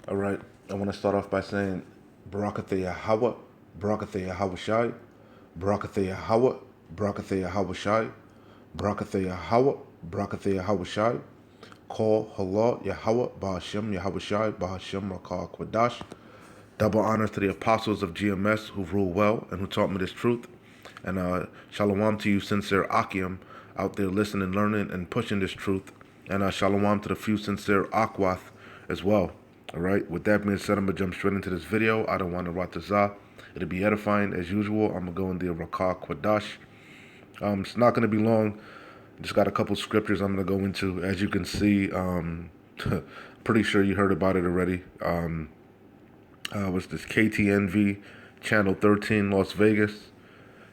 All right, I want to start off by saying Barakatha Yahweh, Barakatha Yahweh Shai, Barakatha Yahweh, Barakatha Yahweh Shai, Barakatha Yahweh, Barakatha Yahweh Shai, Call Halal Yahweh, Bahashem Yahweh Shai, Bahashem Rakah Kwadash. Double honor to the apostles of GMS who rule well and who taught me this truth. And shalom to you, sincere Akim, out there listening, learning, and pushing this truth. And shalom to the few sincere Akwath as well. All right. With that being said, I'm gonna jump straight into this video. I don't want to ratazah. It'll be edifying as usual. I'm gonna go in the Rakah Kwadash. It's not gonna be long. Just got a couple scriptures I'm gonna go into. As you can see, pretty sure you heard about it already. Was this KTNV Channel 13 Las Vegas,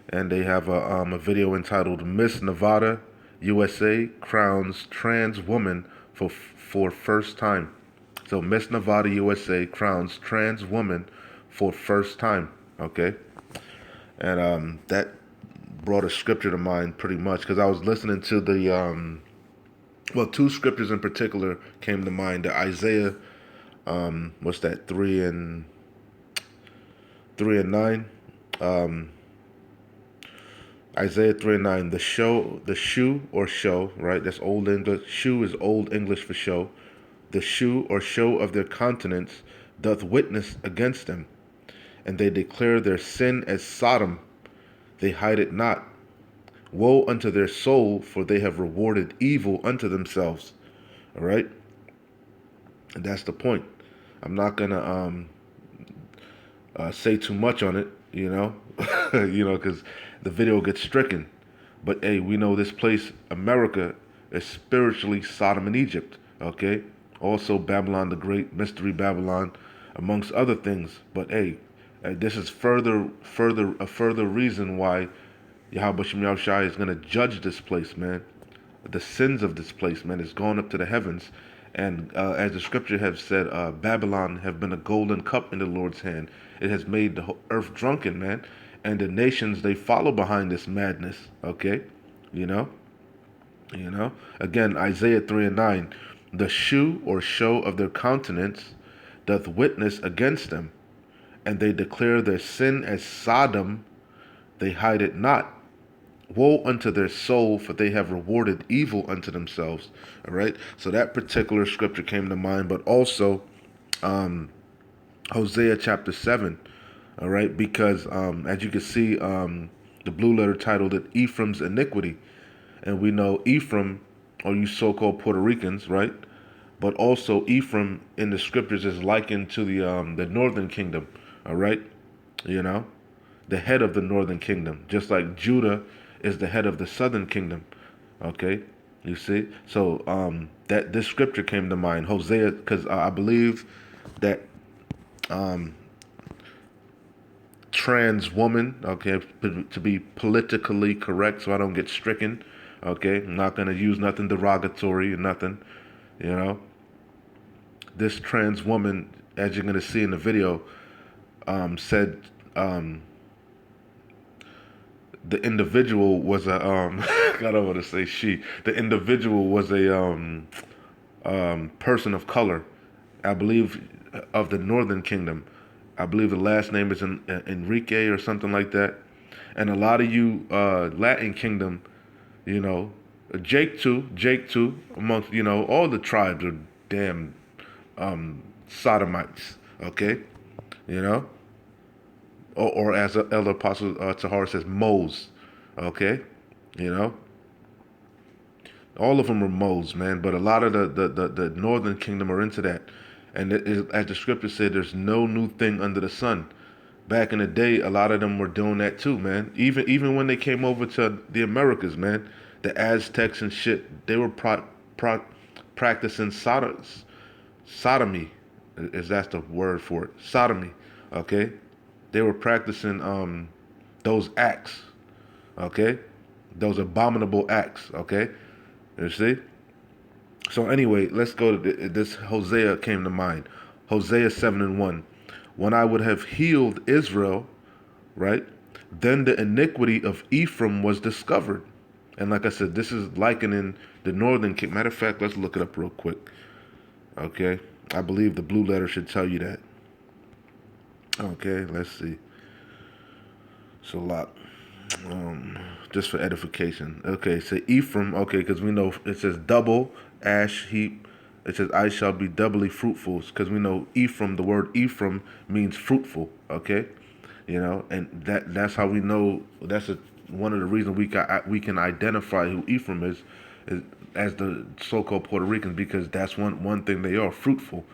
and they have a video entitled "Miss Nevada USA Crowns Trans Woman for First Time." So Miss Nevada USA crowns trans woman for first time. Okay, and that brought a scripture to mind pretty much because I was listening to the two scriptures in particular came to mind. The Isaiah, what's that, 3 and 9. Isaiah 3 and 9. The shoe or show, right? That's old English. Shoe is old English for show. The shoe or show of their countenance doth witness against them, and they declare their sin as Sodom. They hide it not. Woe unto their soul, for they have rewarded evil unto themselves. All right, and that's the point. I'm not gonna say too much on it, because the video gets stricken. But hey, we know this place, America, is spiritually Sodom and Egypt. Okay, also Babylon the Great, Mystery Babylon, amongst other things. But hey, this is a further reason why Yahweh Shem Yahushai is going to judge this place, man. The sins of this place, man, is going up to the heavens. And as the scripture has said, Babylon have been a golden cup in the Lord's hand. It has made the earth drunken, man. And the nations, they follow behind this madness, okay? You know? Again, Isaiah 3 and 9. The shoe or show of their countenance doth witness against them, and they declare their sin as Sodom. They hide it not. Woe unto their soul, for they have rewarded evil unto themselves. All right. So that particular scripture came to mind, but also Hosea chapter 7. All right, because as you can see, the blue letter titled it Ephraim's iniquity, and we know Ephraim, or you so-called Puerto Ricans, right? But also Ephraim in the scriptures is likened to the northern kingdom. All right, you know, the head of the northern kingdom, just like Judah is the head of the southern kingdom. Okay, you see. So that this scripture came to mind, Hosea, because I believe that trans woman, okay, to be politically correct, so I don't get stricken. Okay, I'm not gonna use nothing derogatory or nothing. You know, this trans woman, as you're gonna see in the video, said the individual was a I don't want to say she. The individual was a person of color, I believe, of the Northern Kingdom. I believe the last name is Enrique or something like that. And a lot of you Latin Kingdom, you know, Jake too, amongst all the tribes are damn sodomites. Okay, you know. Or as Elder Apostle Tahar says, moles. Okay, you know, all of them are moles, man. But a lot of the Northern Kingdom are into that, and as the scripture said, there's no new thing under the sun. Back in the day, a lot of them were doing that too, man. Even when they came over to the Americas, man, the Aztecs and shit, they were practicing sodomy, is that's the word for it, sodomy. Okay, they were practicing those acts, okay, those abominable acts, okay. You see. So anyway, let's go to this. Hosea came to mind. Hosea 7:1. When I would have healed Israel, right, then the iniquity of Ephraim was discovered. And like I said, this is likening the northern kingdom. Matter of fact, let's look it up real quick. Okay, I believe the blue letter should tell you that. Okay, let's see. So lot. Just for edification. Okay, so Ephraim, okay, because we know it says double ash heap. It says, I shall be doubly fruitful, because we know Ephraim, the word Ephraim means fruitful, okay? And that's how we know, one of the reasons we can identify who Ephraim is as the so-called Puerto Ricans, because that's one thing they are, fruitful.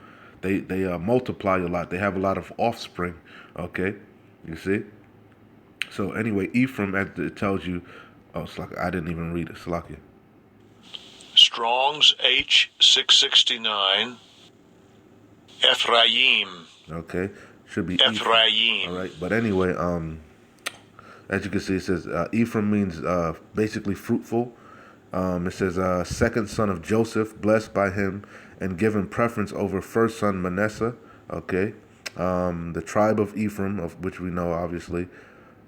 They multiply a lot. They have a lot of offspring, okay? You see? So anyway, Ephraim, as it tells you, oh, Slakia, I didn't even read it. Slakia. Strong's H669. Ephraim. Okay, should be Ephraim. All right, but anyway, as you can see, it says Ephraim means basically fruitful. It says second son of Joseph, blessed by him and given preference over first son Manasseh. Okay, the tribe of Ephraim, of which we know obviously.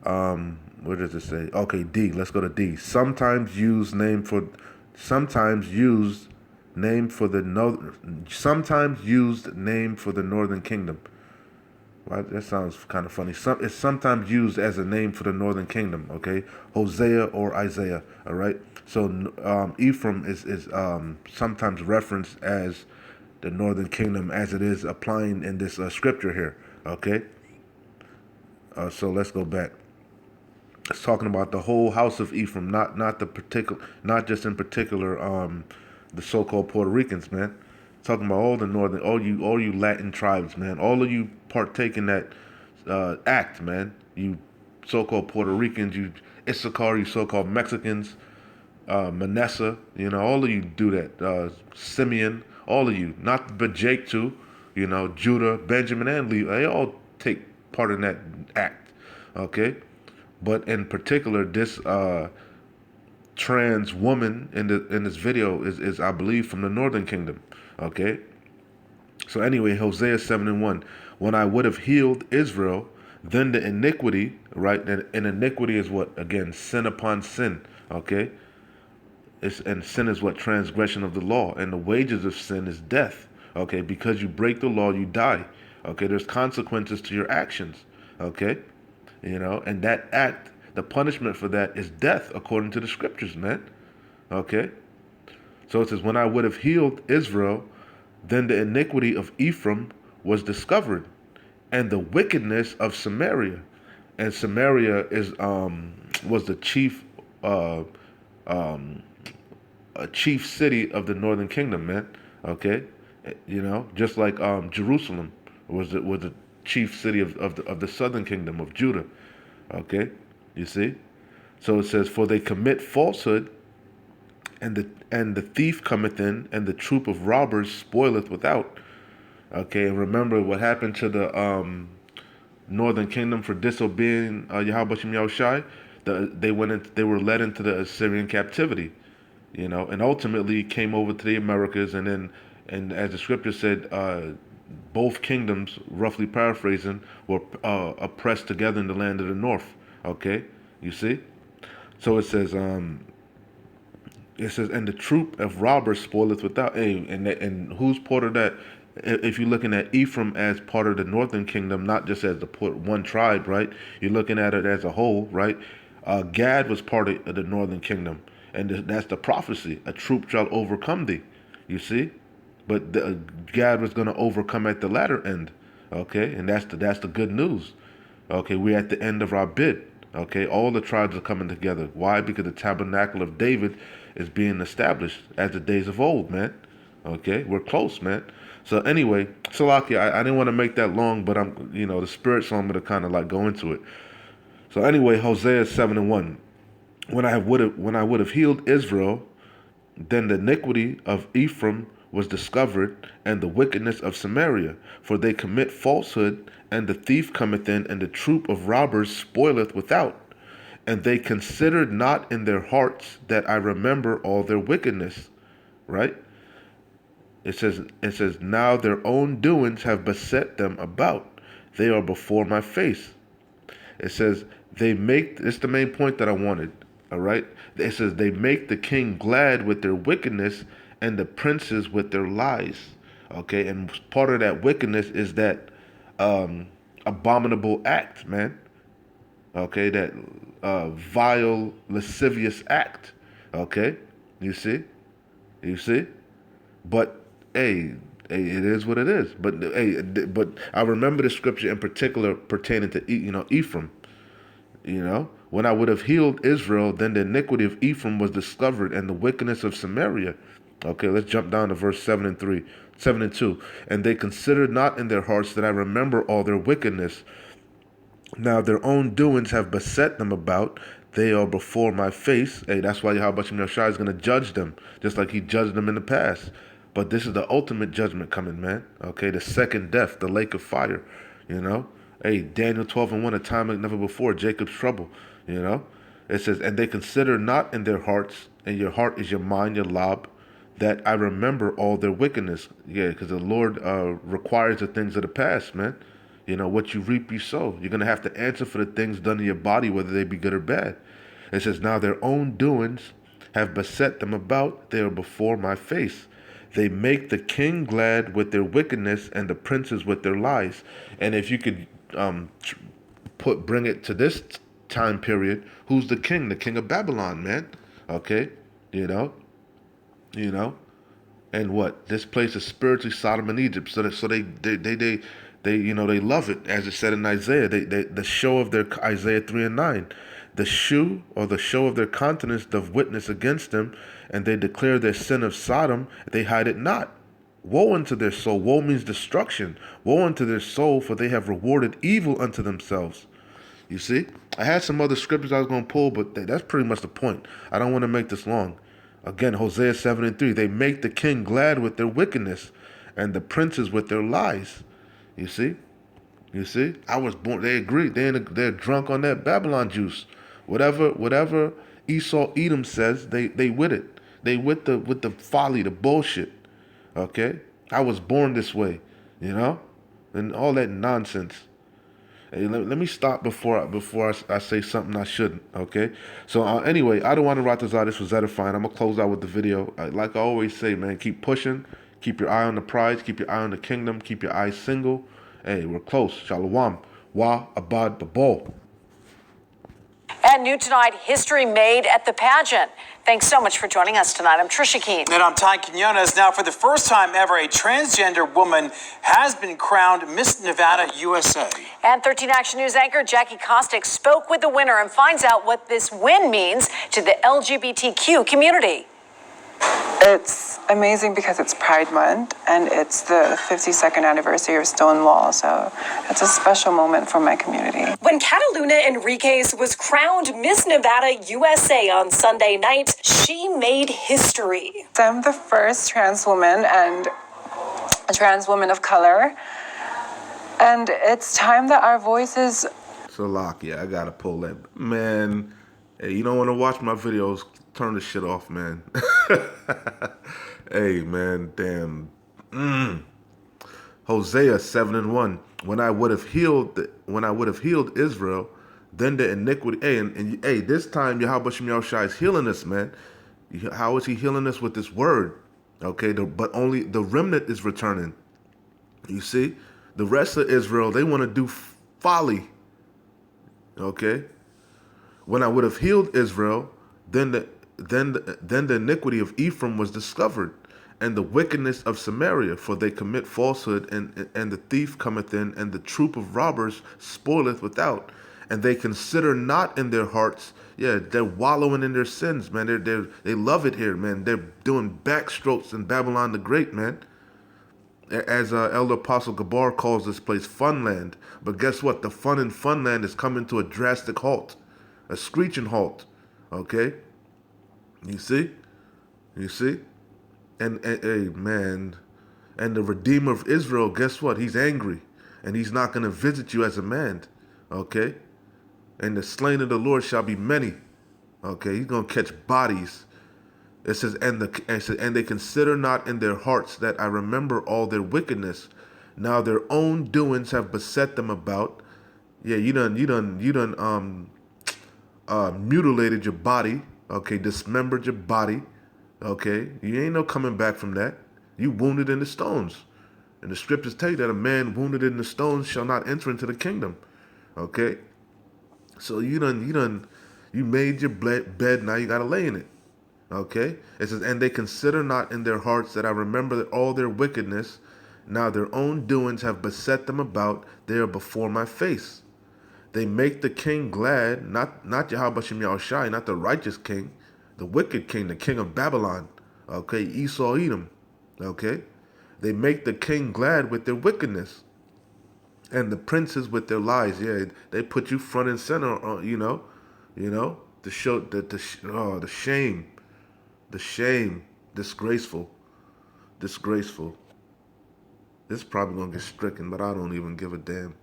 Where does it say? Okay, D. Let's go to D. Sometimes used name for the northern kingdom. Right? That sounds kind of funny. It's sometimes used as a name for the northern kingdom. Okay, Hosea or Isaiah. All right. So Ephraim is sometimes referenced as the northern kingdom, as it is applying in this scripture here. Okay. So let's go back. It's talking about the whole house of Ephraim, not just in particular the so-called Puerto Ricans, man. It's talking about all the northern, all you Latin tribes, man. All of you partake in that act, man. You so-called Puerto Ricans, you Issachar, you so-called Mexicans, Manasseh, all of you do that. Simeon, all of you, not but Jake too, Judah, Benjamin, and Levi, they all take part in that act, okay? But in particular, this trans woman in this video is I believe from the Northern Kingdom. Okay. So anyway, Hosea 7:1. When I would have healed Israel, then the iniquity, right? And iniquity is what? Again, sin upon sin. Okay. And sin is what? Transgression of the law. And the wages of sin is death. Okay. Because you break the law, you die. Okay. There's consequences to your actions. Okay. And that act, the punishment for that is death, according to the scriptures, man. Okay? So it says, when I would have healed Israel, then the iniquity of Ephraim was discovered, and the wickedness of Samaria. And Samaria was the chief a chief city of the northern kingdom, man. Okay? Just like Jerusalem was the chief city of the southern kingdom of Judah. Okay, you see. So it says, "For they commit falsehood, and the thief cometh in, and the troop of robbers spoileth without." Okay, and remember what happened to the northern kingdom for disobeying Yahweh Shem Yahushai. They were led into the Assyrian captivity, and ultimately came over to the Americas, and as the scripture said, both kingdoms, roughly paraphrasing, were oppressed together in the land of the north. Okay, you see. So it says, and the troop of robbers spoileth without. Hey, and who's part of that? If you're looking at Ephraim as part of the northern kingdom, not just as one tribe, right? You're looking at it as a whole, right? Gad was part of the northern kingdom, and that's the prophecy. A troop shall overcome thee. You see. But God was going to overcome at the latter end, okay? And that's the good news, okay? We're at the end of our bid, okay? All the tribes are coming together. Why? Because the tabernacle of David is being established as the days of old, man. Okay, we're close, man. So anyway, Salakia, I didn't want to make that long, but the Spirit told me to kind of like go into it. So anyway, Hosea 7:1. When I would have healed Israel, then the iniquity of Ephraim was discovered, and the wickedness of Samaria. For they commit falsehood, and the thief cometh in, and the troop of robbers spoileth without. And they considered not in their hearts that I remember all their wickedness. Right? It says, now their own doings have beset them about. They are before my face. It says, it's the main point that I wanted. All right? It says, they make the king glad with their wickedness, and the princes with their lies. Okay, and part of that wickedness is that abominable act, man. Okay, that vile, lascivious act. Okay, you see, you see. But hey, it is what it is. But but I remember the scripture in particular pertaining to Ephraim. When I would have healed Israel, then the iniquity of Ephraim was discovered, and the wickedness of Samaria. Okay, let's jump down to verse 7 and 2. And they considered not in their hearts that I remember all their wickedness. Now their own doings have beset them about. They are before my face. Hey, that's why Yahweh Shai is going to judge them, just like he judged them in the past. But this is the ultimate judgment coming, man. Okay, the second death, the lake of fire. You know, hey, Daniel 12 and 1, a time like never before, Jacob's trouble. You know, it says, and they consider not in their hearts, and your heart is your mind, your lob, that I remember all their wickedness. Yeah, because the Lord requires the things of the past, man. What you reap, you sow. You're going to have to answer for the things done in your body, whether they be good or bad. It says, now their own doings have beset them about. They are before my face. They make the king glad with their wickedness and the princes with their lies. And if you could bring it to this time period, who's the king? The king of Babylon, man. Okay, you know, you know. And what this place is spiritually Sodom and Egypt. So they love it, as it said in Isaiah. The show of their Isaiah 3 and 9, the shoe or the show of their countenance doth witness against them, and they declare their sin of Sodom. They hide it not. Woe unto their soul. Woe means destruction. Woe unto their soul, for they have rewarded evil unto themselves. You see, I had some other scriptures I was going to pull, but that's pretty much the point. I don't want to make this long. Again, Hosea 7 and 3. They make the king glad with their wickedness, and the princes with their lies. You see, I was born. They agree. They're drunk on that Babylon juice. Whatever Esau Edom says, they with it. They with the folly, the bullshit. Okay, I was born this way, and all that nonsense. Hey, let me stop before I say something I shouldn't. Okay. So anyway, I don't want to write this out. This was edifying. I'm gonna close out with the video. Like I always say, man, keep pushing. Keep your eye on the prize. Keep your eye on the kingdom. Keep your eyes single. Hey, we're close. Shalom. Wa abad babo. And new tonight, history made at the pageant. Thanks so much for joining us tonight. I'm Trisha Keene. And I'm Ty Quinones. Now, for the first time ever, a transgender woman has been crowned Miss Nevada USA. And 13 Action News anchor Jackie Kostick spoke with the winner and finds out what this win means to the LGBTQ community. It's amazing because it's Pride Month and it's the 52nd anniversary of Stonewall, so it's a special moment for my community. When Cataluna Enriquez was crowned Miss Nevada USA on Sunday night, she made history. I'm the first trans woman and a trans woman of color, and it's time that our voices... Salakia, I gotta pull that. Man, hey, you don't want to watch my videos, turn this shit off, man. Hey, man, damn. Hosea 7 and 1. When I would have healed Israel, then the iniquity. Hey, and hey, this time Yahweh Shai is healing us, man. How is he healing us with this word? Okay, but only the remnant is returning. You see, the rest of Israel, they want to do folly. Okay, when I would have healed Israel, then the iniquity of Ephraim was discovered, and the wickedness of Samaria, for they commit falsehood, and the thief cometh in, and the troop of robbers spoileth without, and they consider not in their hearts. Yeah, they're wallowing in their sins, man. They love it here, man. They're doing backstrokes in Babylon the Great, man. As Elder Apostle Gabar calls this place Funland. But guess what? The fun in Funland is coming to a drastic halt, a screeching halt. Okay? You see? And hey, man, and the Redeemer of Israel, guess what? He's angry, and he's not going to visit you as a man. Okay? And the slain of the Lord shall be many. Okay? He's going to catch bodies. It says, and they consider not in their hearts that I remember all their wickedness. Now their own doings have beset them about. Yeah, you done mutilated your body. Okay, dismembered your body. Okay, you ain't no coming back from that. You wounded in the stones. And the scriptures tell you that a man wounded in the stones shall not enter into the kingdom. Okay? So you made your bed, now you gotta lay in it. Okay? It says, and they consider not in their hearts that I remember all their wickedness. Now their own doings have beset them about. They are before my face. They make the king glad, not Yahweh Shem Yahushai, not the righteous king, the wicked king, the king of Babylon. Okay, Esau Edom. Okay? They make the king glad with their wickedness, and the princes with their lies. Yeah, they put you front and center. To show that the shame, disgraceful. This is probably gonna get stricken, but I don't even give a damn.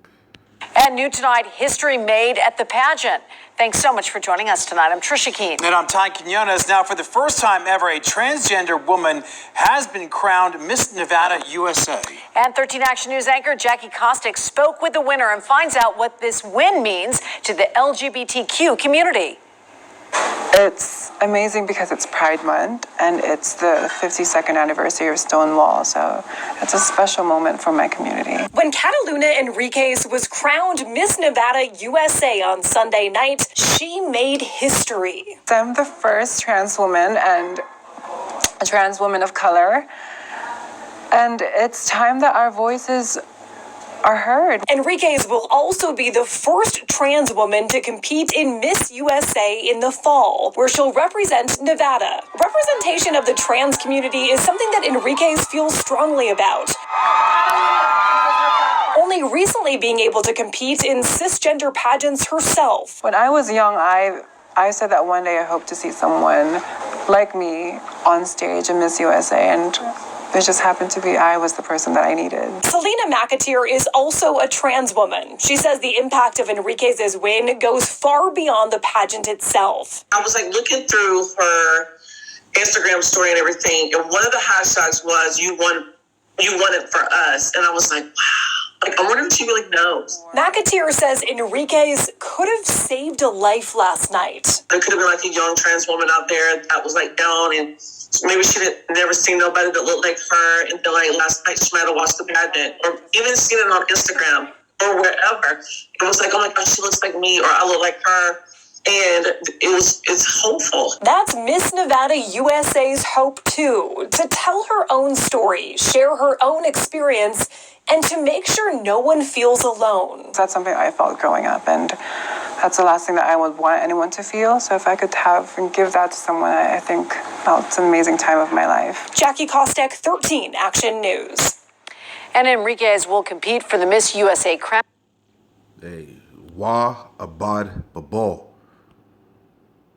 And new tonight, history made at the pageant. Thanks so much for joining us tonight. I'm Trisha Keene. And I'm Ty Quinones. Now, for the first time ever, a transgender woman has been crowned Miss Nevada USA. And 13 Action News anchor Jackie Kostick spoke with the winner and finds out what this win means to the LGBTQ community. It's amazing because it's Pride Month and it's the 52nd anniversary of Stonewall, so it's a special moment for my community. When Catalina Enriquez was crowned Miss Nevada USA on Sunday night, she made history. I'm the first trans woman and a trans woman of color, and it's time that our voices are heard. Enriquez will also be the first trans woman to compete in Miss USA in the fall, where she'll represent Nevada. Representation of the trans community is something that Enriquez feels strongly about. Only recently being able to compete in cisgender pageants herself. When I was young, I said that one day I hope to see someone like me on stage in Miss USA, and it just happened to be I was the person that I needed. Selena McAteer is also a trans woman. She says the impact of Enriquez's win goes far beyond the pageant itself. I was looking through her Instagram story and everything, and one of the hashtags was you won it for us, and I was like, wow. I wonder if she really knows. McAteer says Enriquez could have saved a life last night. There could have been a young trans woman out there that was down, and maybe she had never seen nobody that looked like her, and then last night she might have watched the pageant or even seen it on Instagram or wherever. It was oh my gosh, she looks like me, or I look like her. And it's hopeful. That's Miss Nevada USA's hope too, to tell her own story, share her own experience, and to make sure no one feels alone. That's something I felt growing up, and that's the last thing that I would want anyone to feel. So if I could have and give that to someone, I think it's an amazing time of my life. Jackie Kostick, 13 Action News. And Enriquez will compete for the Miss USA crown. Hey, Wa Abad Babal.